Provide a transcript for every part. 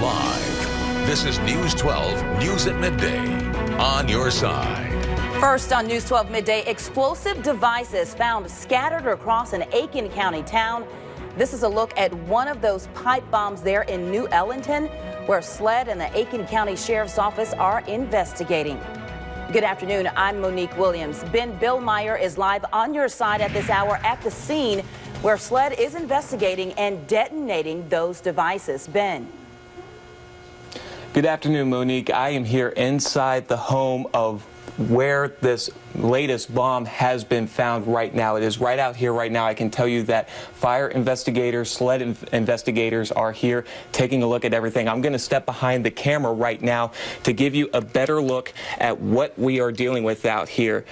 Live. This is News 12, News at Midday. On your side. First on News 12 Midday, explosive devices found scattered across an Aiken County town. This is a look at one of those pipe bombs there in New Ellington, where SLED and the Aiken County Sheriff's Office are investigating. Good afternoon. I'm Monique Williams. Ben Billmeyer is live on your side at this hour at the scene where SLED is investigating and detonating those devices. Ben. Good afternoon, Monique. I am here inside the home of where this latest bomb has been found right now. It is right out here right now. I can tell you that fire investigators, SLED investigators are here taking a look at everything. I'm going to step behind the camera right now to give you a better look at what we are dealing with out here.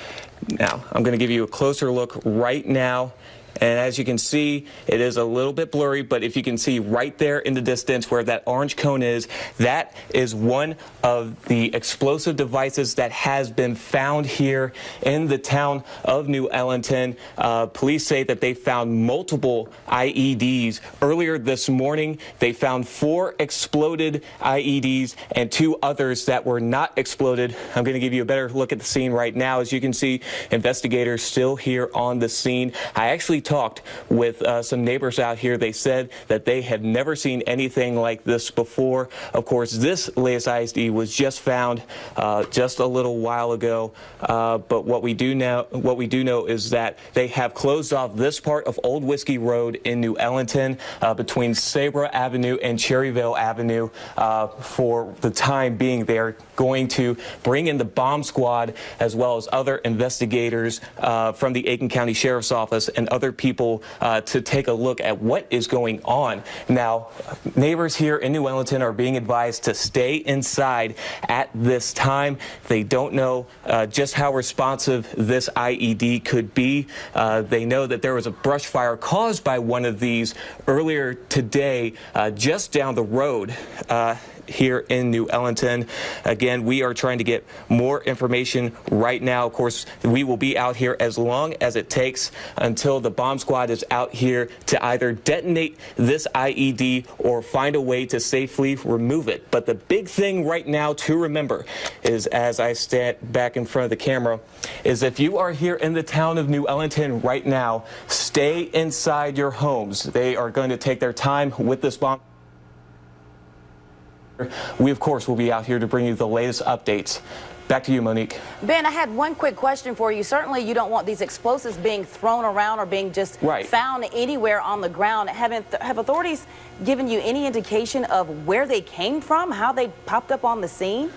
Now, I'm going to give you a closer look right now. And as you can see, it is a little bit blurry, but if you can see right there in the distance where that orange cone is, that is one of the explosive devices that has been found here in the town of New Ellington. Police say that they found multiple IEDs. Earlier this morning, they found 4 exploded IEDs and 2 others that were not exploded. I'm going to give you a better look at the scene right now. As you can see, investigators still here on the scene. I actually talked with some neighbors out here. They said that they have never seen anything like this before. Of course, this latest IED was just found just a little while ago. But what we do know is that they have closed off this part of Old Whiskey Road in New Ellington between Sabra Avenue and Cherryville Avenue for the time being. They are going to bring in the bomb squad as well as other investigators from the Aiken County Sheriff's Office and other people to take a look at what is going on. Now, neighbors here in New Ellington are being advised to stay inside at this time. They don't know just how responsive this IED could be. They know that there was a brush fire caused by one of these earlier today just down the road here in New Ellington. Again, we are trying to get more information right now. Of course, we will be out here as long as it takes until the bomb squad is out here to either detonate this IED or find a way to safely remove it. But the big thing right now to remember is, as I stand back in front of the camera, is if you are here in the town of New Ellington right now, stay inside your homes. They are going to take their time with this bomb. We, of course, will be out here to bring you the latest updates. Back to you, Monique. Ben, I had one quick question for you. Certainly, you don't want these explosives being thrown around or being just found anywhere on the ground. Have authorities given you any indication of where they came from, how they popped up on the scene?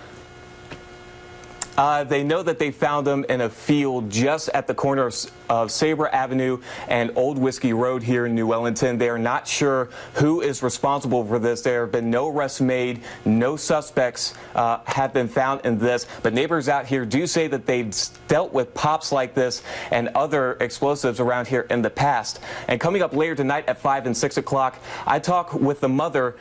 They know that they found them in a field just at the corner of Sabra Avenue and Old Whiskey Road here in New Ellington. They are not sure who is responsible for this. There have been no arrests made. No suspects have been found in this. But neighbors out here do say that they've dealt with pops like this and other explosives around here in the past. And coming up later tonight at 5 and 6 o'clock, I talk with the mother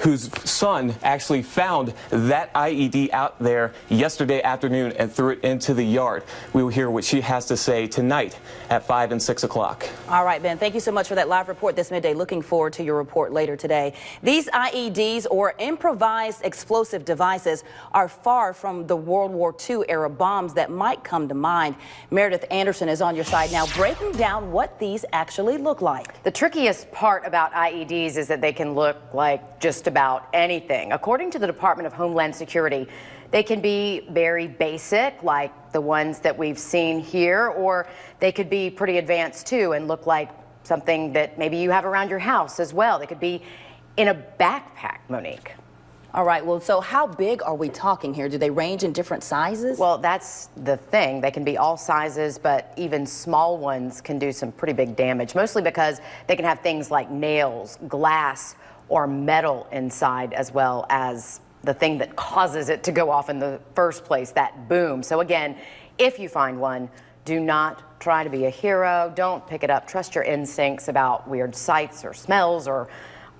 whose son actually found that IED out there yesterday afternoon and threw it into the yard. We will hear what she has to say tonight at 5 and 6 o'clock. All right, Ben, thank you so much for that live report this midday. Looking forward to your report later today. These IEDs, or improvised explosive devices, are far from the World War II era bombs that might come to mind. Meredith Anderson is on your side now, breaking down what these actually look like. The trickiest part about IEDs is that they can look like just about anything. According to the Department of Homeland Security, they can be very basic, like the ones that we've seen here, or they could be pretty advanced too and look like something that maybe you have around your house as well. They could be in a backpack, Monique. All right, well, so how big are we talking here? Do they range in different sizes? Well, that's the thing. They can be all sizes, but even small ones can do some pretty big damage, mostly because they can have things like nails, glass, or metal inside, as well as the thing that causes it to go off in the first place, that boom. So again, if you find one, do not try to be a hero. Don't pick it up. Trust your instincts about weird sights or smells or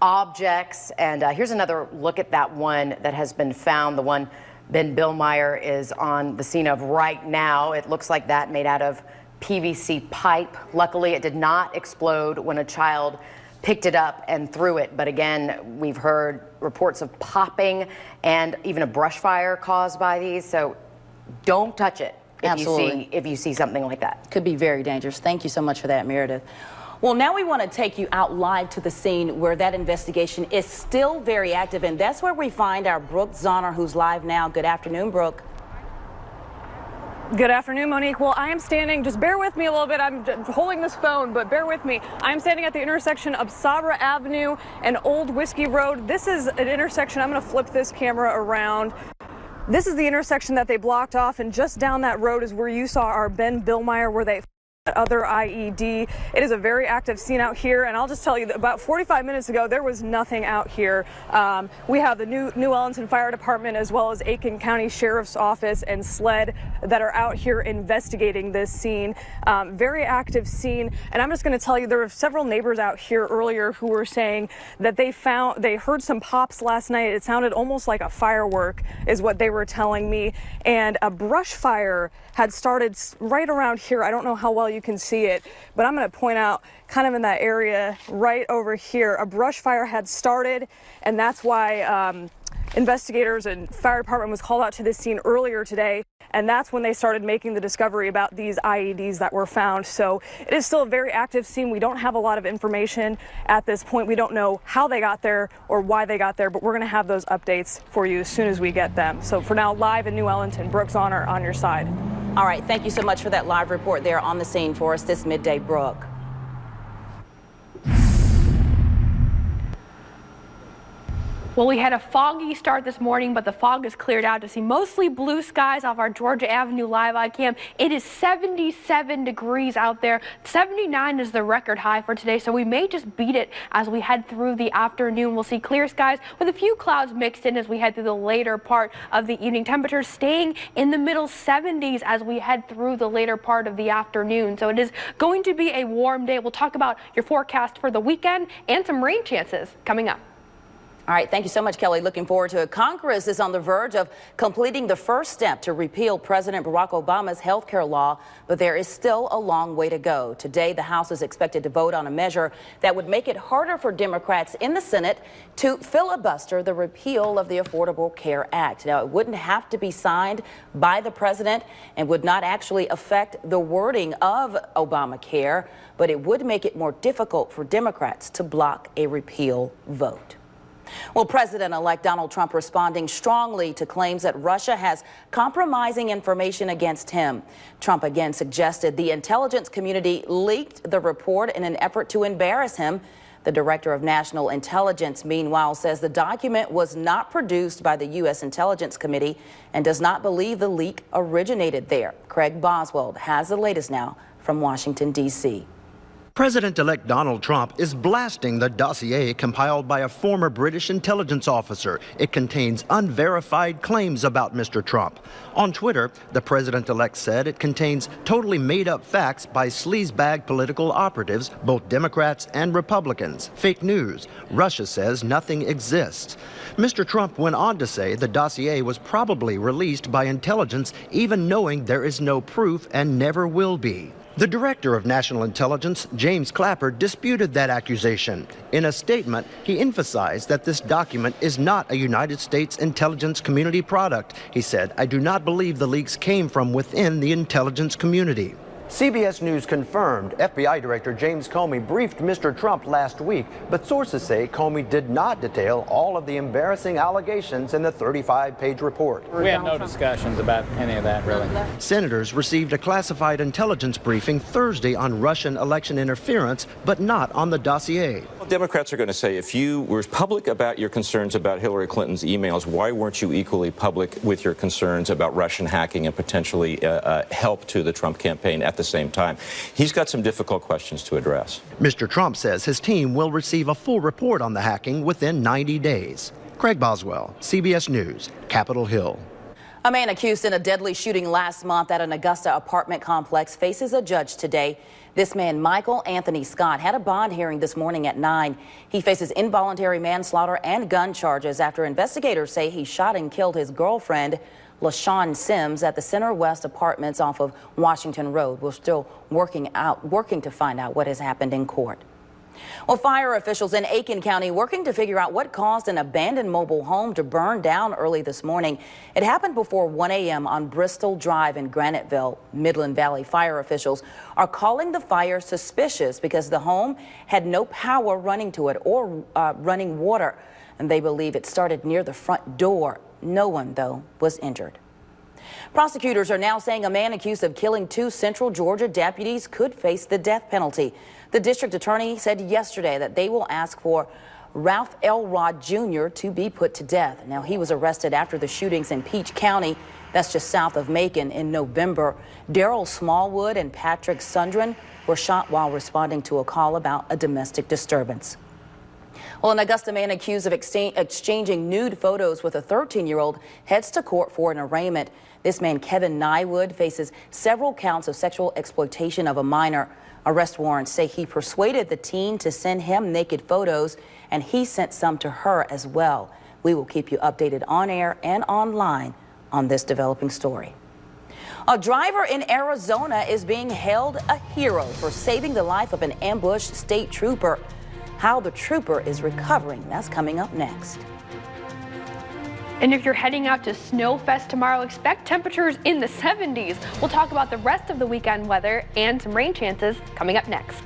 objects. And here's another look at that one that has been found. The one Ben Billmeyer is on the scene of right now. It looks like that, made out of PVC pipe. Luckily, it did not explode when a child picked it up and threw it. But again, we've heard reports of popping and even a brush fire caused by these. So don't touch it if you see something like that. Could be very dangerous. Thank you so much for that, Meredith. Well, now we want to take you out live to the scene where that investigation is still very active, and that's where we find our Brooke Zahner, who's live now. Good afternoon, Brooke. Good afternoon, Monique. Well, I am standing, just bear with me a little bit. I'm holding this phone, but bear with me. I'm standing at the intersection of Sabra Avenue and Old Whiskey Road. This is an intersection. I'm going to flip this camera around. This is the intersection that they blocked off, and just down that road is where you saw our Ben Billmeyer, where they other IED. It is a very active scene out here, and I'll just tell you that about 45 minutes ago there was nothing out here. We have the New Ellenton Fire Department as well as Aiken County Sheriff's Office and SLED that are out here investigating this scene. Very active scene, and I'm just going to tell you there were several neighbors out here earlier who were saying that they heard some pops last night. It sounded almost like a firework is what they were telling me, and a brush fire had started right around here. I don't know how well you can see it, but I'm going to point out kind of in that area right over here, a brush fire had started, and that's why investigators and fire department was called out to this scene earlier today, and that's when they started making the discovery about these IEDs that were found. So it is still a very active scene. We don't have a lot of information at this point. We don't know how they got there or why they got there, but we're going to have those updates for you as soon as we get them. So for now, live in New Ellenton, Brooke Zahner on your side. All right, thank you so much for that live report there on the scene for us this midday, Brooke. Well, we had a foggy start this morning, but the fog has cleared out to see mostly blue skies off our Georgia Avenue live eye cam. It is 77 degrees out there. 79 is the record high for today, so we may just beat it as we head through the afternoon. We'll see clear skies with a few clouds mixed in as we head through the later part of the evening. Temperatures staying in the middle 70s as we head through the later part of the afternoon. So it is going to be a warm day. We'll talk about your forecast for the weekend and some rain chances coming up. All right, thank you so much, Kelly. Looking forward to it. Congress is on the verge of completing the first step to repeal President Barack Obama's health care law, but there is still a long way to go. Today, the House is expected to vote on a measure that would make it harder for Democrats in the Senate to filibuster the repeal of the Affordable Care Act. Now, it wouldn't have to be signed by the president and would not actually affect the wording of Obamacare, but it would make it more difficult for Democrats to block a repeal vote. Well, President-elect Donald Trump responding strongly to claims that Russia has compromising information against him. Trump again suggested the intelligence community leaked the report in an effort to embarrass him. The director of national intelligence, meanwhile, says the document was not produced by the U.S. Intelligence Committee and does not believe the leak originated there. Craig Boswell has the latest now from Washington, D.C. President-elect Donald Trump is blasting the dossier compiled by a former British intelligence officer. It contains unverified claims about Mr. Trump. On Twitter, the president-elect said it contains totally made-up facts by sleazebag political operatives, both Democrats and Republicans. Fake news. Russia says nothing exists. Mr. Trump went on to say the dossier was probably released by intelligence, even knowing there is no proof and never will be. The director of national intelligence, James Clapper, disputed that accusation. In a statement, he emphasized that this document is not a United States intelligence community product. He said, "I do not believe the leaks came from within the intelligence community." CBS News confirmed FBI Director James Comey briefed Mr. Trump last week, but sources say Comey did not detail all of the embarrassing allegations in the 35-page report. We had no discussions about any of that, really. Senators received a classified intelligence briefing Thursday on Russian election interference, but not on the dossier. Democrats are going to say, if you were public about your concerns about Hillary Clinton's emails, why weren't you equally public with your concerns about Russian hacking and potentially help to the Trump campaign at the same time? He's got some difficult questions to address. Mr. Trump says his team will receive a full report on the hacking within 90 days. Craig Boswell, CBS News, Capitol Hill. A man accused in a deadly shooting last month at an Augusta apartment complex faces a judge today. This man, Michael Anthony Scott, had a bond hearing this morning at 9. He faces involuntary manslaughter and gun charges after investigators say he shot and killed his girlfriend, LaShawn Sims, at the Center West Apartments off of Washington Road. We're still working to find out what has happened in court. Well, fire officials in Aiken County working to figure out what caused an abandoned mobile home to burn down early this morning. It happened before 1 a.m. on Bristol Drive in Graniteville. Midland Valley fire officials are calling the fire suspicious because the home had no power running to it or running water, and they believe it started near the front door. No one, though, was injured. Prosecutors are now saying a man accused of killing 2 Central Georgia deputies could face the death penalty. The district attorney said yesterday that they will ask for Ralph Elrod Jr. to be put to death. Now, he was arrested after the shootings in Peach County, that's just south of Macon, in November. Daryl Smallwood and Patrick Sundren were shot while responding to a call about a domestic disturbance. Well, an Augusta man accused of exchanging nude photos with a 13-year-old heads to court for an arraignment. This man, Kevin Nywood, faces several counts of sexual exploitation of a minor. Arrest warrants say he persuaded the teen to send him naked photos, and he sent some to her as well. We will keep you updated on air and online on this developing story. A driver in Arizona is being hailed a hero for saving the life of an ambushed state trooper. How the trooper is recovering, that's coming up next. And if you're heading out to Snowfest tomorrow, expect temperatures in the 70s. We'll talk about the rest of the weekend weather and some rain chances coming up next.